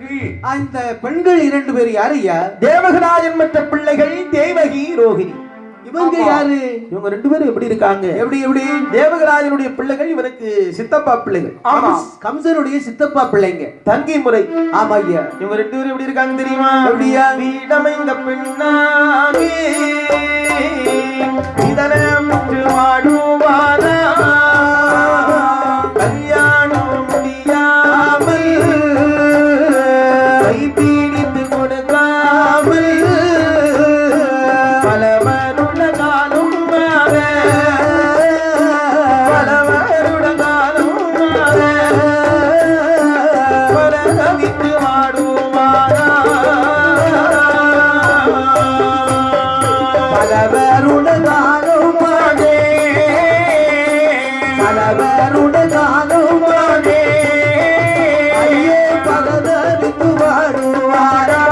பெண்கள். அந்த பெண்கள் 2 பேர் யாரு ஐயா? தேவகராஜன் மற்ற பிள்ளைகள் தேவகி ரோகிணி. இவங்க யாரு? இவங்க 2 பேரும் எப்படி இருக்காங்க? எப்படி தேவகராஜனுடைய பிள்ளைகள் இவனுக்கு சித்தப்பா பிள்ளைகள். ஆமா, கம்சனுடைய சித்தப்பா பிள்ளைங்க, தங்கை முறை. ஆமா ஐயா. இவங்க 2 பேரும் எப்படி இருக்காங்க தெரியுமா? எப்படியா? வீடமைந்த பெண்ணாகி இதனை முற்று வாடுவானா கல்யாணம் முடியாமல் கைப்பிடித்து கொடுக்காமல் பலவருட காலம் பலவருட காலம் பரவித்து வாடுவானா பலவருட காலம் பலவருட காலம் ஐயே பலதவித்து வாடுவாரா.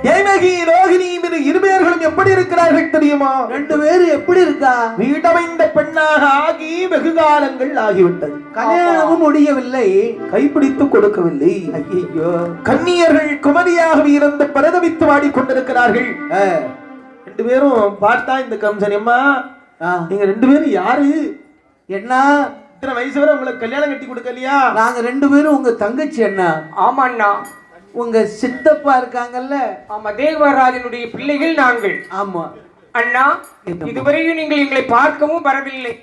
தேவகி ரோகிணி இருபேர்களும் எப்படி இருக்கிறார்கள் தெரியுமா? 2 பேரும் எப்படி இருக்கா? வீடமைந்த பெண்ணாக ஆகி வெகு காலங்கள் ஆகிவிட்டது. கல்யாணமும் முடியவில்லை, கைப்பிடித்து கொடுக்கவில்லை. ஐயோ. கன்னியர்கள் குமரியாக இருந்து பரதவித்து வாடிக்கொண்டிருக்கிறார்கள். 2 பேரும் பார்த்தா இந்த கம்சன், அம்மா நீங்க 2 பேரும் யாரு? என்ன இத்தனை வயசு வரை உங்களுக்கு கல்யாணம் கட்டி கொடுக்கலையா? நாங்க 2 பேரும் உங்க தங்கச்சி அண்ணா. ஆமா அண்ணா. உங்க சித்தப்பா இருக்காங்கல்ல? ஆமா, தேவராஜனுடைய பிள்ளைகள் நாங்கள். ஆமா அண்ணா, இதுவரையும் நீங்கள் எங்களை பார்க்கவும் வரவில்லை,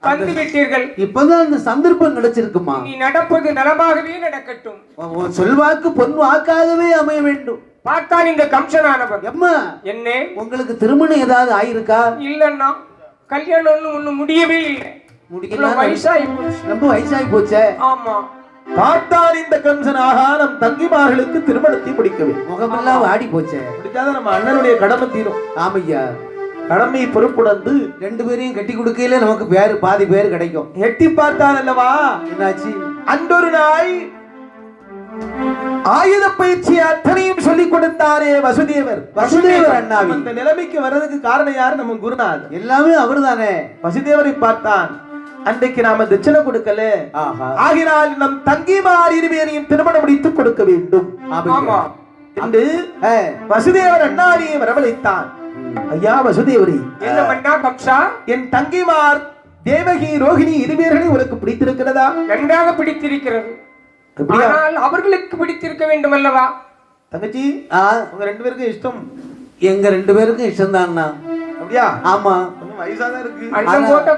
வந்து விட்டீர்கள். இப்பதான் அந்த சந்தர்ப்பம் கிடைச்சிருக்குமா? நீ நடப்பது நலமாகவே நடக்கட்டும். சொல்வாக்கு பொன் வாக்காகவே அமைய வேண்டும். பார்த்தான் இந்த கம்சனானவர். எம்மா, என்ன உங்களுக்கு திருமணம் ஏதாவது ஆயிருக்கா? இல்லன்னா, கல்யாணம் ஒண்ணு முடியவே இல்லை. முடியல, வயசாகி போச்சு. ரொம்ப வயசாகி போச்சே. ஆமா. பார்த்தான் இந்த கம்சனாக நம் தங்கிமார்களுக்கு திருமணத்தை முடிக்கவே. முகமெல்லாம் வாடி போச்சே. முடிக்காத நம்ம அண்ணனுடைய கடமை தீரும். ஆமையா, கடமை பொறுப்புணர்ந்து 2 பேரையும் கட்டி கொடுக்கையில நமக்கு பாதி பேர் கிடைக்கும். எட்டி பார்த்தான் அல்லவா? என்னாச்சு? அன்றொரு நாள் ஆயுத பயிற்சி அத்தனையும் சொல்லிக் கொடுத்தாரே வசுதேவர். வசுதேவர் அண்ணாவி இந்த நிலைமைக்கு வர்றதுக்கு காரணம் யாரு? நம்ம குருநாதர். எல்லாமே அவர்தானே. வசுதேவரை பார்த்தான். அன்றைக்கு நாம தட்சணை கொடுக்கல, ஆகினால் நம் தங்கிமார் 2 பேரையும் திருமணம் முடித்து கொடுக்க வேண்டும் என்று வசுதேவர் அண்ணாவியை வரவழைத்தான். ஐயா வசுதேவரி, என்ன பண்ணா கம்சா? என் தங்கிமார் தேவகி ரோகிணி 2 பேர்களையும் உனக்கு பிடித்திருக்கிறதா? நன்றாக பிடித்திருக்கிறது. ஆனால் அவர்களுக்கு பிடித்திருக்க வேண்டும் அல்லவா? தங்கச்சி, உங்க 2 பேருக்கும் இஷ்டம்? எங்க 2 பேருக்கும் இஷ்டம் தான். அப்படியா? ஆமா. வயசாதான் இருக்கு.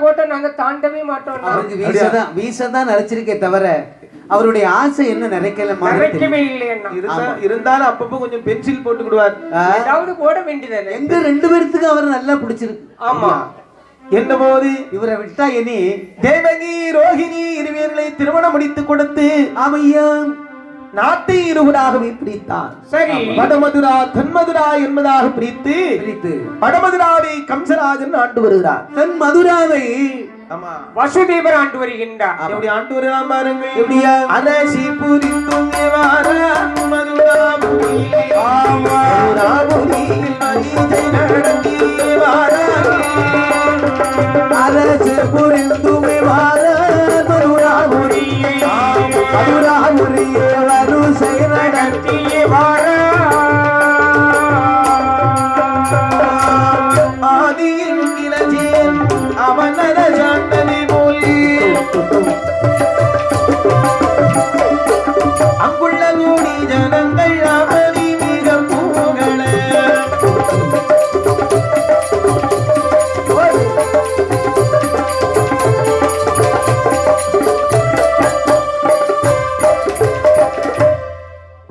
கோட்டை நாங்க தாண்டவே மாட்டோம். அவருக்கு வீசதான் நினைச்சிருக்கே தவிர அவருடைய ஆசை என்ன நிறைக்கவே இல்லையா? இருந்தாலும் அப்பப்போ கொஞ்சம் பென்சில் போட்டுக்கிடுவார். ஏதாவது போட வேண்டியது. எங்க 2 பேருக்கு அவர் நல்லா பிடிச்சிருக்கு. ஆமா. என்ற போது இவரை விட்டா இனி தேவகி ரோகிணி 2 பேர்களை திருமணம் முடித்து கொடுத்து ஆமையா நாட்டை இருவராகவே பிரித்தான். சரி, வடமதுரா தென்மதுரா என்பதாக பிரித்து வடமதுராவை கம்சராஜன் ஆண்டு வருகிறார். தென்மதுராவை வசுதேவர் ஆண்டு வருகின்றார். எப்படி ஆண்டு வருகிறார் பாருங்கள். எப்படியா? அலசி புரித்தும் மதுராபுரியில் அரசு புரிந்துமே வார மதுராபுரியை மதுராபுரியை வரிசை நடத்திய வார ஆதியில் கிளஜேன் அவன் சாண்டனை போலி அங்குள்ள கூடி ஜனங்கள் அவனி மிக பூகள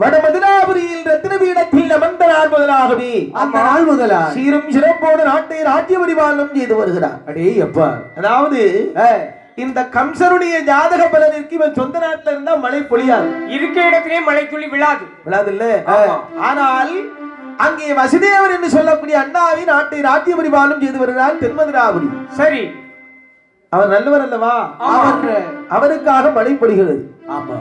வடமதுராபுரியில் ரத்ன பீடத்தில் அமர்ந்த நாள் முதலாகவே அந்த நாள் முதலா சீரும் சிறப்போடு நாட்டை ராஜ்ய பரிபாலனம் செய்து வருகிறார். அடே அப்பா, அதாவது இந்த கம்சனுடைய ஜாதக பலனிற்கு இவன் சொந்த நாட்டில் இருந்தா மழை பொழியாது, இருக்க இடத்திலே மழை துளி விழாது இல்ல. ஆனால் அங்கே வசுதேவர் என்று சொல்லக்கூடிய அண்ணாவி நாட்டை ராஜ்ய பரிபாலனம் செய்து வருகிறார் தென்மதுராபுரி. சரி, அவர் நல்லவர் அல்லவா? அவருக்காக மழை பொழிகிறது. ஆமா,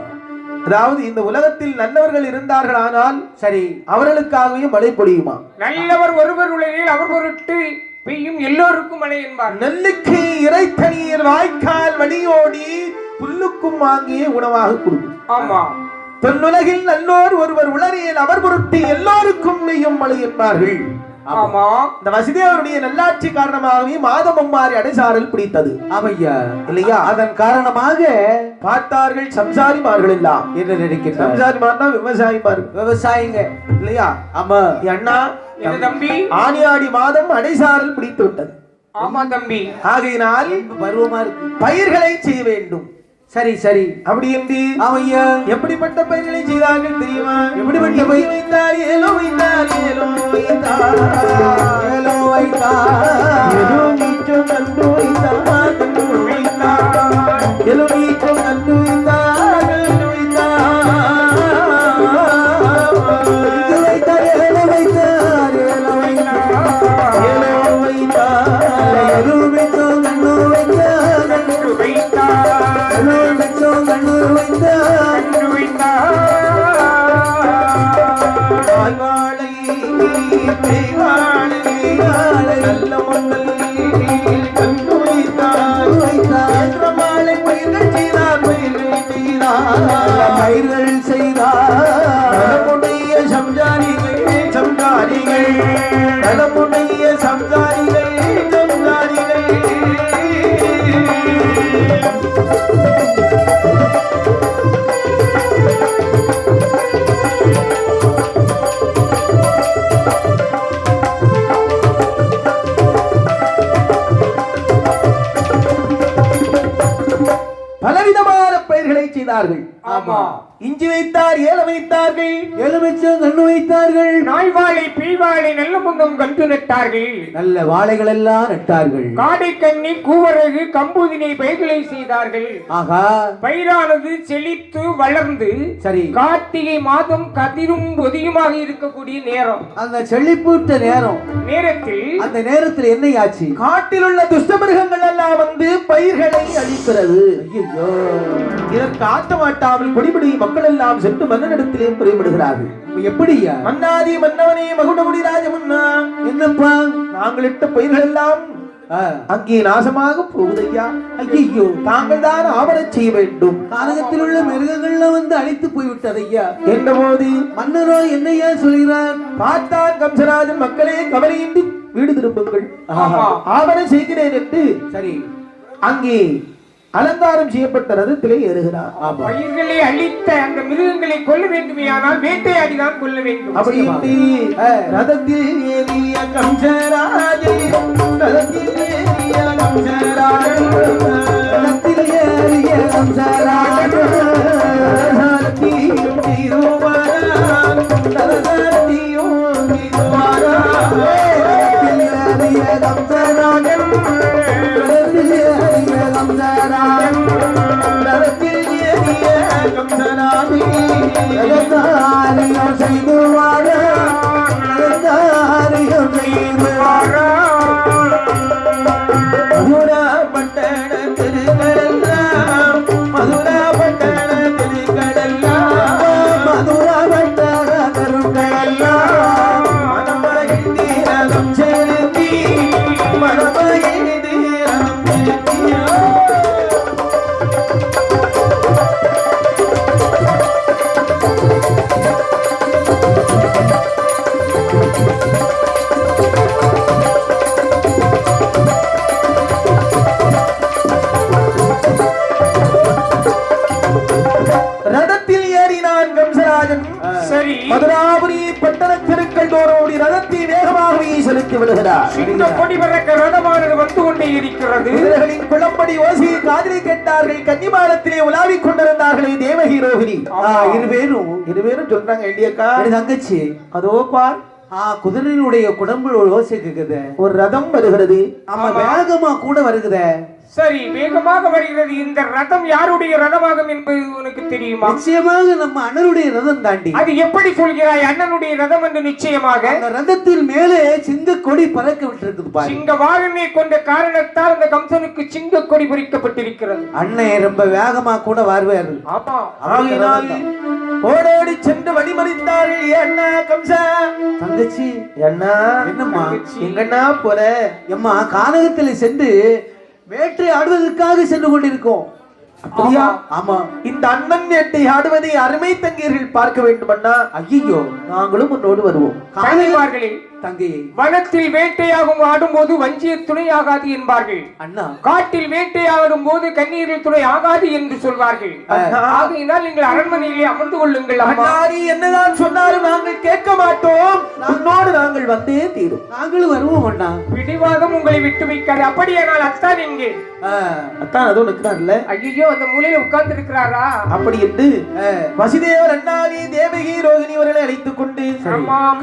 அதாவது இந்த உலகத்தில் நல்லவர்கள் இருந்தார்கள், ஆனால் சரி அவர்களுக்காகவே மழை பொழியுமா? நல்லவர் ஒருவர் உலகில் அவர் பொருட்டு பெய்யும் எல்லோருக்கும் மழை என்பார். நெல்லுக்கு இறைத்தண்ணீர் வாய்க்கால் வழியோடி புல்லுக்கும் வாங்கியே உணவாக கொடுக்கும். ஆமா. தொன்னுலகில் நல்லோர் ஒருவர் உளறியல் அவர் பொருட்டு எல்லோருக்கும் நெய்யும் மழை என்பார்கள். ஆமா. இந்த வசுதேவருடைய நல்லாட்சி காரணமாகவே மாதம் மும்மாறி அடைசாரல் பிடித்தது. ஆமையா இல்லையா? அதன் காரணமாக பார்த்தார்கள் சம்சாரிமார்கள் எல்லாம். என்ன நினைக்கிறார்? சம்சாரிமார்னா விவசாயிமார்கள், விவசாயிங்க இல்லையா? ஆமா. அண்ணா என்ன தம்பி? ஆனி ஆடி மாதம் அடைசாரல் பிடித்து விட்டது. ஆமா தம்பி. ஆகையினால் பருவமா இருக்கு, பயிர்களை செய்ய வேண்டும். சரி சரி. அப்படி என்று ஆமையா எப்படிப்பட்ட பயிர்களை செய்தார்கள் தெரியுமா? எப்படிப்பட்ட பயிர்? வைத்தார் ஏலோ வைத்தார் ஏலோ வைத்தார் ஏலோ வைத்தார் ஏலோ நீச்சம் கண்டு வைத்தார் கண்டு வைத்தார் ஏலோ நீச்சம் கண்டு வைத்தார் கண்டு வைத்தார் ஏலோ வைத்தார் ஏலோ வைத்தார் ஏலோ வைத்தார் ஏலோ வைத்தோம் கண்ணு வைத்தார் கண்ணு வைத்தார் ஏலோ வைத்தோம் கண்ணு வைத்தார் கண்டு வைத்தார். வாய்வாளை பேய்வாளை நல்ல மண்ணல் கண்டு வைத்தார் ஏற்ற மாலை பயிர்கள் செய்தார் பயிர்கள் செய்தார் பயிர்கள் செய்தார் நலமுடைய சம்சாரிகள் சம்சாரிகள் நலமுடைய சம்சாரிகள் சம்சாரிகள் பலவிதமான பயிர்களை செய்தார்கள். ஆமா. இஞ்சி வைத்தார் ஏல வைத்தார்கள் எலுமிச்சம் கண்ணு வைத்தார்கள் நாய் வாழை பீ வாழை நல்ல முன்னம் கண்டு நட்டார்கள். நல்ல வாழைகள் எல்லாம் நட்டார்கள். காடை கண்ணி கூவரகு கம்புதினை பயிர்களை செய்தார்கள். ஆகா பயிரானது செழித்து வளர்ந்து சரி. கார்த்திகை மாதம் கதிரும் பொதியுமாக இருக்கக்கூடிய நேரம். அந்த செழிப்பூட்ட நேரத்தில் அந்த நேரத்தில் என்ன ஆச்சு? காட்டில் உள்ள துஷ்டமிருகங்கள் எல்லாம் வந்து பயிர்களை அழிக்கிறது. ஐயோ இதற்கு ஆட்ட மாட்டாமல் கொடிபிடி மக்கள் எல்லாம் சென்று மன்னனிடத்திலே புரியப்படுகிறார்கள். எப்படியா? மன்னாதி மன்னவனே மகுடமுடி ராஜமன்னா, என்னப்பா நாங்கள் இட்ட பயிர்கள் எல்லாம் அங்கே நாசமாக போகுதையா. ஐயோ தாங்கள் தான் ஆவணச் செய்ய வேண்டும். கானகத்தில் உள்ள மிருகங்கள்ல வந்து அழித்து போய்விட்டது ஐயா என்ற போது மன்னரோ என்னையா சொல்கிறார்? பார்த்தான் கம்சராஜன், மக்களே கவலையின்றி வீடு திரும்புங்கள், ஆமா. ஆவணம் செய்கிறேன் என்று சரி. அங்கே அலங்காரம் செய்யப்பட்ட ரதத்திலே ஏறுகிறார். பயிர்களை அழித்த அந்த மிருகங்களை கொல்ல வேண்டுமையானால் வேட்டையாடிதான் கொல்ல வேண்டும். அப்படி ரதத்தில் ஏறிய கம்சராஜே, ரதத்தில் ஏறிய கம்சராஜே, ரதத்தில் ஏறிய கம்சராஜன் ரதசாரதியும் திருவாரான், ரதசாரதியும் திருவாரான், ரதத்தில் ஏறிய கம்சராஜன் ரதத்தில் ஏறிய கம்சராஜன் ரதத்தில் ஏறிய கம்சராஜே, ரததாரியம் செய்து வாழ ரததாரியம் செய்து வாழ மதுரா பட்டண திருக்கடெல்லாம், மதுரா பட்டண திருக்கடெல்லாம், மதுரா பட்டண கருங்கெல்லாம் மனமகிழ்ந்து ரதம் செலுத்தி, மனமகிழ்ந்து ரதம் செலுத்தியோ. ரதத்தில் ஏறினான் கம்சராஜன். சரி. மதுராபுரி பட்டண தெருக்கள் தோறோடி ரதத்தை வேகமாகவே செலுத்தி விடுகிறார். இந்த கொடி பறக்க ரதமானது வந்து கொண்டே இருக்கிறது. குதிரைகளின் குளம்படி ஓசையை காதிலே கேட்டார்கள். கன்னிமாடத்திலே உலாவிக் கொண்டிருந்தார்களே தேவகி ரோகிணி. இருவேரும் சொல்றாங்க, ஐடியாக்கா தங்கச்சி அதோ பார், குதிரையினுடைய குடம்பு ஓசை கேக்குது. ஒரு ரதம் வருகிறது. ஆமா வேகமா கூட வருகுதே. சரி, வேகமாக வருகிறது. இந்த ரதம் யாருடைய ரதமாகும் என்பது உனக்கு தெரியுமா? நிச்சயமாக நம்ம அண்ணனுடைய ரதம் தாண்டி. அது எப்படி சொல்கிறாய்? அண்ணனுடைய ரதம் என்று நிச்சயமாக. அந்த ரதத்தில் மேலே சிங்க கொடி பறக்க விட்டிருக்குது பாரு. சிங்க வாகனை கொண்ட காரணத்தால் அந்த கம்சனுக்கு சிங்க கொடி பொறிக்கப்பட்டிருக்கிறது. அண்ணன் ரொம்ப வேகமா கூட வருவாரு. ஆமா. ஆகினால் ஓடோடி சென்று வழிமறித்தார்கள். அண்ணா கம்ச, தங்கச்சி அண்ணா என்னம்மா எங்கண்ணா போற? எம்மா கானகத்தில் சென்று வேட்டை ஆடுவதற்காக சென்று கொண்டிருக்கோம். அப்படியா? ஆமா. இந்த அண்ணன் வேட்டையாடுவதை அருமை தங்கீர்கள் பார்க்க வேண்டுமண்ணா, ஐயோ, நாங்களும் உன்னோடு வருவோம். தங்கைமார்களே, தங்கையை வனத்தில் வேட்டையாகும் ஆடும்போது வஞ்சிய துணை ஆகாது என்பார்கள். அண்ணா, காட்டில் வேட்டையாடும் போது கண்ணீரில் துணை ஆகாது என்று சொல்வார்கள். ஆகையினால் நீங்கள் அரண்மனையிலே அமர்ந்து கொள்ளுங்கள். அம்மா, அண்ணா, நீ என்னதான் சொன்னாலும் நாங்கள் கேட்க மாட்டோம். உன்னோடு நாங்கள் வந்தே தீரும். நாங்களும் வருவோம் அண்ணா. பிடிவாதம் உங்களை விட்டு வைக்காது. அப்படியானால் அத்தான் எங்கே? அத்தான் அதுவும் நிற்கிறான்ல. ஐயோ, அந்த மூலையில உட்கார்ந்து இருக்கிறாரா? அப்படி என்று வசுதேவர் அண்ணாவி தேவகி ரோகிணி அவர்களை அழைத்துக் கொண்டு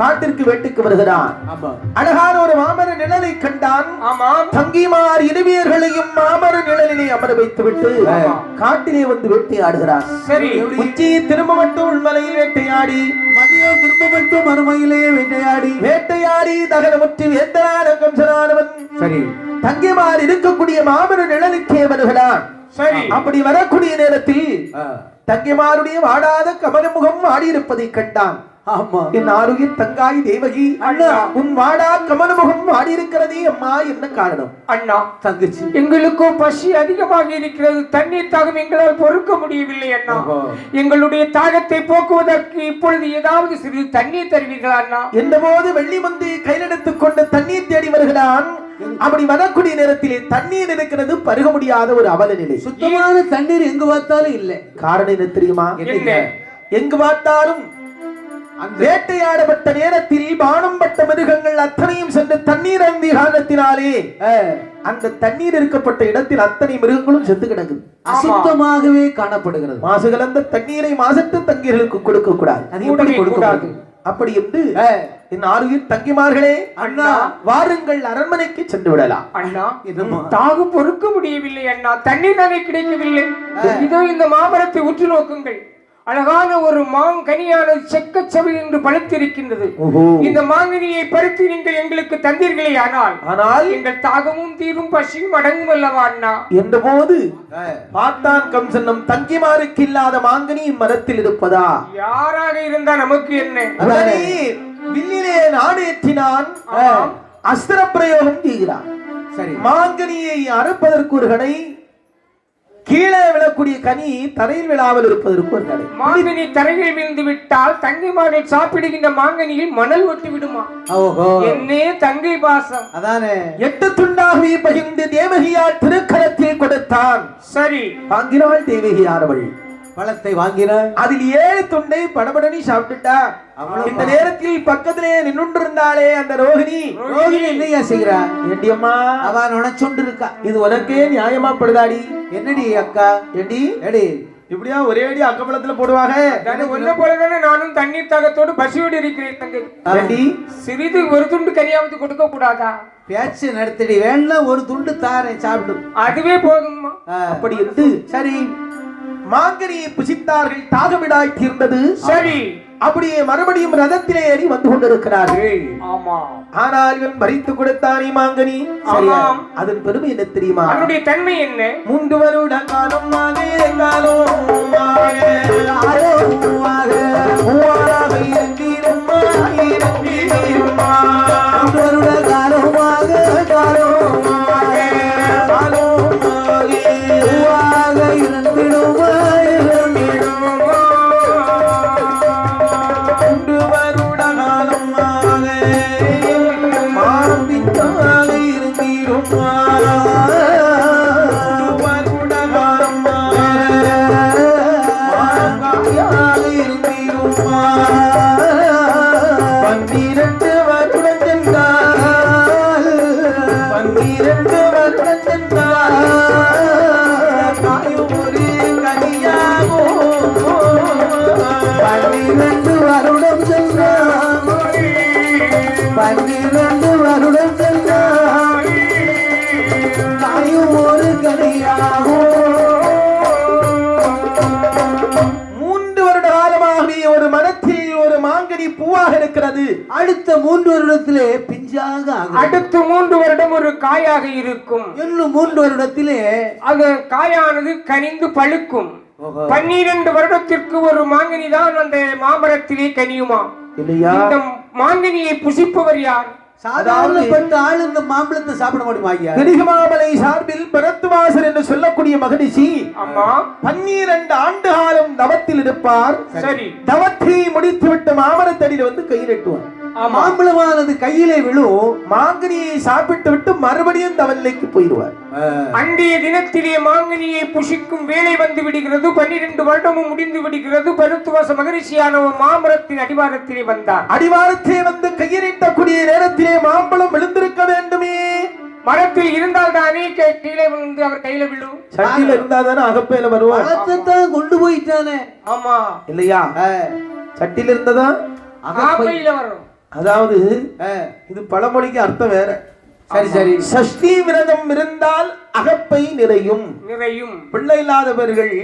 காட்டிற்கு வேட்டுக்கு வருகிறான். ஆமா. அழகான ஒரு மாமர நிழலை கண்டான். ஆமாம். தங்கிமார் இருவியர்களையும் மாமர நிழலிலே அமர வைத்துவிட்டு காட்டிலே வந்து வேட்டையாடுகிறார். சரி. உச்சி திரும்பவட்டும் உள்மலையில் வேட்டையாடி, மதியம் திரும்பவட்டும் மறுமையிலே வேட்டையாடி தகனமுற்றி வேந்தரான கம்சனானவன் சரி தங்கிமார் இருக்கக்கூடிய மாமர நிழலுக்கே வருகிறான். சரி. அப்படி வரக்கூடிய நேரத்தில் தங்கிமாருடைய வாடாத கமலமுகம் ஆடியிருப்பதை கண்டான். ஆமா. என் ஆருயிர் தங்காய் தேவகி, அண்ணா, உன் வாடா கமலமுகம் ஆடியிருக்கிறதே அம்மா, என்ன காரணம்? அண்ணா, தங்கச்சி, எங்களுக்கோ பசி அதிகமாக இருக்கிறது. தண்ணீர் தாகம் எங்களால் பொறுக்க முடியவில்லை அண்ணா. எங்களுடைய தாகத்தை போக்குவதற்கு இப்பொழுது ஏதாவது சிறிது தண்ணீர் தருவீர்களா அண்ணா? என்றபோது வெள்ளி மந்தி கையிலெடுத்துக் கொண்டு தண்ணீர் தேடி வருகிறான். அப்படி வரக்கூடிய நேரத்திலே தண்ணீர் இருக்கிறது, பருக முடியாத ஒரு அவல நிலை. சுத்தமான தண்ணீர் எங்கு பார்த்தாலும் இல்லை. காரணம் என்ன தெரியுமா? எங்கு பார்த்தாலும் வேட்டையாடப்பட்ட நேரத்தில் பானம் பட்ட மிருகங்கள் அத்தனையும் சென்று தண்ணீர் அருந்திய காரணத்தினாலே அந்த தண்ணீர் இருக்கப்பட்ட இடத்தில் அத்தனை மிருகங்களும் செத்து கிடக்குது. அசுத்தமாகவே காணப்படுகிறது. மாசு கலந்த தண்ணீரை மாசற்ற தங்கீர்களுக்கு கொடுக்க கூடாது. அது எப்படி கொடுக்கூடாது? அப்படி என்று என் ஆறுயிர் தங்கிமார்களே, அண்ணா, வாருங்கள், அரண்மனைக்கு சென்று விடலாம். அண்ணா, தாகம் பொறுக்க முடியவில்லை அண்ணா. தண்ணீர் தானே கிடைக்கவில்லை. இதோ இந்த மாமரத்தை உற்று நோக்குங்கள். அழகான ஒரு மாங்கனியானது செக்கச்சவை என்று பழுத்திருக்கின்றது. இந்த மாங்கனியை பறித்து நீங்கள் எங்களுக்கு தந்தீர்களே, ஆனால் எங்கள் தாகமும் தீரும் பசியும் அடங்கும் அல்லவா அண்ணா? என்ற போது பார்த்தான் கம்சன், நம் தங்கிமாருக்கு இல்லாத மாங்கனி மரத்தில் இருப்பதா? யாராக இருந்தா நமக்கு என்ன? வில்லிலே நாடேற்றினான், அஸ்திர பிரயோகம் செய்கிறான். சரி. மாங்கனியை அறுப்பதற்கு ஒரு கடை, கீழே விழக்கூடிய கனி தரையில் விழாமல் இருப்பதற்கு ஒரு கடை. மாங்கனி தரையில் விழுந்து விட்டால் தங்கைமார்கள் சாப்பிடுகின்ற மாங்கனியில் மணல் ஒட்டி விடுமா? என்னே தங்கை பாசம். அதானே 8 துண்டாகவே பகிர்ந்து தேவகியார் திருக்கரத்தில் கொடுத்தான். சரி. வாங்கினாள் தேவகியாரவள். பழத்தை வாங்கினாள். அதில் 7 துண்டை படபடனி சாப்பிட்டுட்டா. இந்த நேரத்தில் பக்கத்திலே நின்றுண்டிருந்தாளே அந்த ரோகிணி என்னையா செய்கிறா? ஏண்டியம்மா, அவ நுழைச்சொண்டு இருக்கா. இது உனக்கே நியாயமா படுதாடி? என்னடி அக்கா? ஏண்டி எடி இப்படியா ஒரே அடி அக்கபலத்துல போடுவாங்க? ஒன்ன போலதானே நானும் தண்ணீர் தாகத்தோடு பசியோடு இருக்கிறேன் தங்கை. ஏண்டி சிறிது ஒரு துண்டு கனியாவது கொடுக்க கூடாதா? பேச்சு நடத்தடி. வேணா ஒரு துண்டு தாரேன், சாப்பிடு. அதுவே போதும்மா. அப்படி என்று சரி மாங்கனியை புசித்தார்கள். தாகமிடாய் தீர்ந்தது. சரி. அப்படியே மறுபடியும் ரதத்திலே ஏறி வந்து கொண்டிருக்கிறார்கள். ஆமா. ஆனால் இவன் மறித்து கொடுத்தானே மாங்கனி. ஆமாம். அதன் பெருமை என்ன தெரியுமா? அதனுடைய தன்மை என்ன? 3 வருட காலம் அடுத்த 3 வருடத்திலே பிஞ்சாக, அடுத்த 3 வருடம் ஒரு காயாக இருக்கும். இன்னும் 3 வருடத்திலே அது காயானது கனிந்து பழுக்கும். 12 வருடத்திற்கு ஒரு மாங்கனி தான் அந்த மாமரத்திலே கனியுமா? இந்த மாங்கனியை புசிப்பவர் யார்? சாதாரணப்பட்ட ஆள் இந்த மாம்பழத்தை சாப்பிட முடியுமா ஐயா? பெருகமாமலை சார்பில் பரத்துவாசர் என்று சொல்லக்கூடிய மகரிஷி 12 ஆண்டு காலம் தவத்தில் இருப்பார். சரி. தவத்தை முடித்துவிட்டு மாமரத்தடியில் வந்து கை நட்டுவார். மாம்பழமானது கையிலே விழும். மாங்கனியை சாப்பிட்டு விட்டு மறுபடியும் தவநிலைக்கு போயிடுவார். அன்றைய தினத்திலே மாங்கனியை புஷிக்கும் வேலை வந்து விடுகிறது. 12 வருடமும் முடிந்து விடுகிறது. பருத்துவாச மகரிஷியான ஒரு மாமரத்தின் அடிவாரத்திலே வந்தார். அடிவாரத்திலே வந்து கையெறிட்டக்கூடிய நேரத்திலே மாம்பழம் விழுந்திருக்க வேண்டுமே. மரத்தில் இருந்தால் தானே கீழே விழுந்து அவர் கையில விழும். சட்டியில இருந்தா தானே அகப்பையில வருவார். பழத்தைத்தான் கொண்டு போயிட்டானே. ஆமா இல்லையா? சட்டியில இருந்ததா அகப்பையில வரும். அதாவது இது பழமொழிக்கு அர்த்தம் வேற. சரி சரி. சஷ்டி விரதம் இருந்தால் அகப்பை நிறையும். பிள்ளை இல்லாதவர்கள்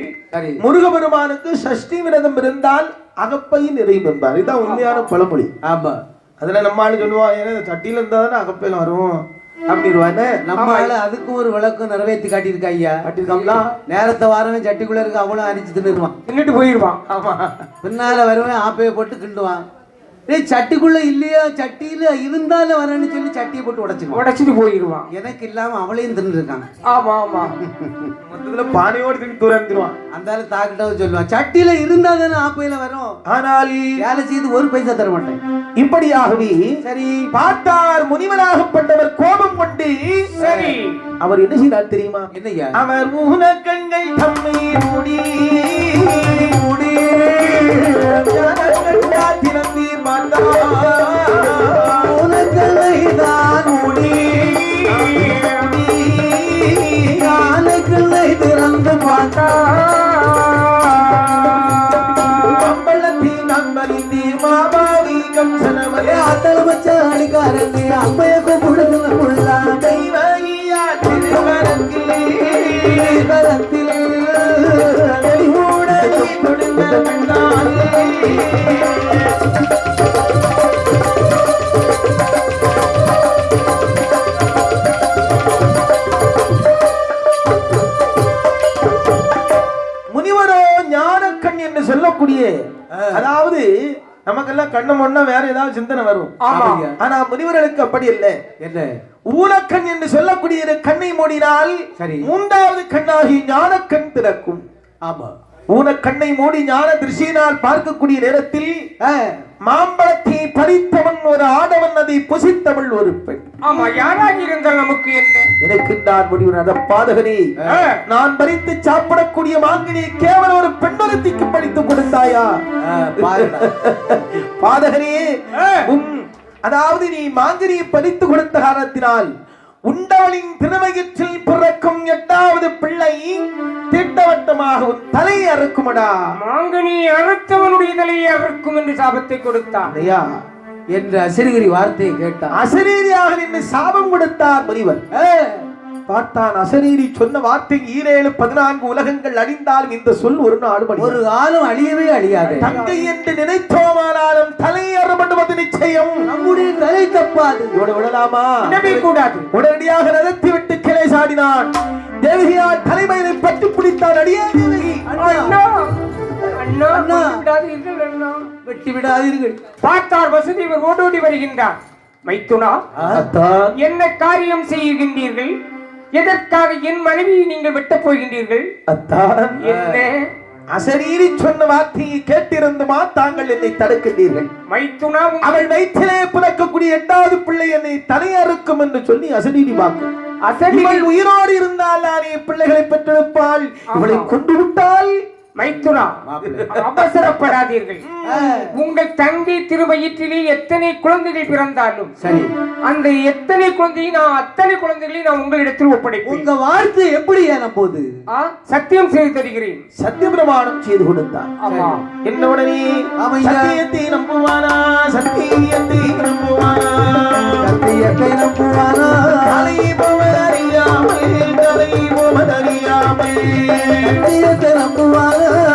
முருகபெருமானுக்கு சஷ்டி விரதம் இருந்தால் அகப்பை நிறையும் என்பார். இதுதான் உண்மையான பழமொழி. ஆமா. அதுல நம்ம ஆளு சொல்லுவாங்க, ஏன்னா சட்டியில இருந்தா தானே அகப்பையில வரும் அப்படின்வானே. நம்ம ஆளு அதுக்கு ஒரு விளக்கம் நிறைவேற்றி காட்டியிருக்கா ஐயா? காட்டியிருக்காங்களா? நேரத்தை வாரவன் சட்டிக்குள்ள இருக்கு அவளும் அரிச்சு தின்னுருவான், தின்னுட்டு போயிருவான். ஆமா. பின்னால வருவன் ஆப்பையை போட்டு கிண்டுவான். சட்டிக்குள்ள இல்லையா, சட்டியில இருந்தாலும் வரேன்னு சொல்லி சட்டியை போட்டு உடைச்சிட்டு போயிருவான். எனக்கு இல்லாம அவளையும் தின்னுருக்கான். ஆமா ஆமா. மொத்தத்துல பானையோடு திரும்பி தூரம் அந்த தாக்கிட்ட சொல்லுவான், சட்டியில இருந்தா தானே ஆப்பையில வரும், ஆனால் வேலை செய்து ஒரு பைசா தர மாட்டேன். இப்படியாகவே சரி பார்த்தார் முனிவராகப்பட்டவர் கோபம் கொண்டு சரி அவர் என்ன செய்தார் தெரியுமா? என்னையா? அவர் ஊனக்கண்கள் தம்மை மூடி மூடி திறந்து ஊனக்கண்ணை தான் மூடி ஞானக்கண்ணை திறந்து அம்பலத்தில் நம்பலிந்தி மாபாவி கம்சனமலே ஆத்தல் வச்ச அடிக்காரங்க அம்மைய கூப்பிடுதுல முள்ளா தெய்வகியா திருவரத்திலே வரத்திலே கூட கொடுங்க கண்டாலே. முனிவரோ ஞானக்கண் என்று சொல்லக்கூடிய, அதாவது நமக்கெல்லாம் கண்ணு முன்னா வேற ஏதாவது சிந்தனை வரும். ஆனா முனிவர்களுக்கு அப்படி இல்லை. என்ன? ஊனக்கண் என்று சொல்லக்கூடிய கண்ணை மூடினால் மூன்றாவது கண்ணாகி ஞானக்கண் திறக்கும். ஆமா. ஊனக்கண்ணை மூடி ஞான திருஷ்டியினால் பார்க்கக்கூடிய நேரத்தில் மாம்பழத்தை பறித்தவன் ஒரு ஆடவன், அதை புசித்தவள் ஒரு பெண். ஆமா. யாராக இருந்தால் நமக்கு என்ன? எனக்கு நான் முடிவு அத பாதகனே, நான் பறித்து சாப்பிடக்கூடிய மாங்கனியை கேவலம் ஒரு பெண்ணொருத்திக்கு பறித்து கொடுத்தாயா? பாதகனே, அதாவது நீ மாங்கனியை பறித்து கொடுத்த காரணத்தினால் உண்டவளின் திருவயிற்றில் பிறக்கும் 8வது பிள்ளை திட்டவட்டமாக உன் தலையை அறுக்குமடா. மாங்கனி அறுத்தவனுடைய தலையை அறுக்கும் என்று சாபத்தை கொடுத்தான் என்று அசரீரி வார்த்தையை கேட்டான். அசரீரியாக நின்று சாபம் கொடுத்தார் முனிவர். பார்த்தான் அசரீரி சொன்ன வார்த்தை 7 14 உலகங்கள் அழிந்தாலும் இந்த சொல் ஒரு நாள் ஒரு காலம் அழியவே அழியாது. தங்கை என்று நினைத்தோமானாலும் தலை அறுபடுவது நிச்சயம். நம்முடைய தலை தப்பாது. இவனை விடலாமா? கூடாது. உடனடியாக நடத்தி விட்டு கிளை சாடினான். தேவகியார் தலைமையை பற்றி பிடித்தார். அடியே தேவகி, வெட்டி விடாதீர்கள். பார்த்தார் வசதி ஓடோடி வருகின்றார். மைத்துனா, என்ன காரியம் செய்கின்றீர்கள்? எதற்காக என் மனைவியை நீங்கள் வெட்டப் போகின்றீர்கள்? என்ன? அசரீரி சொன்ன வார்த்தையை கேட்டிருந்துமா தாங்கள் என்னை தடுக்கின்றீர்கள்? மைத்துனா, அவள் வயிற்றிலே பிறக்கக்கூடிய 8வது பிள்ளை என்னை தலையறுக்கும் என்று சொல்லி அசரீரி வாக்கு. அசரீரி உயிரோடு இருந்தால் நானே பிள்ளைகளை பெற்றெடுப்பாள். இவளை கொண்டு விட்டால் மைத்துனா, அவசரப்படாதீர்கள். உங்கள் தங்கை திருவயிற்றிலே எத்தனை குழந்தைகள் பிறந்தாலும் சரி, அந்த எத்தனை குழந்தையும் நான் அத்தனை குழந்தைகளையும் நான் உங்களிடத்தில் ஒப்படைப்பேன். உங்க வார்த்தை எப்படி போது? சத்தியம் செய்து தருகிறேன். சத்திய பிரமாணம் செய்து கொடுத்தார். என்னுடனே சத்தியத்தை நம்புவானா? சத்தியத்தை நம்புவானா? சத்தியத்தை நம்புவானா? அறியாமல் அறியாமல் சத்தியத்தை நம்புவானா?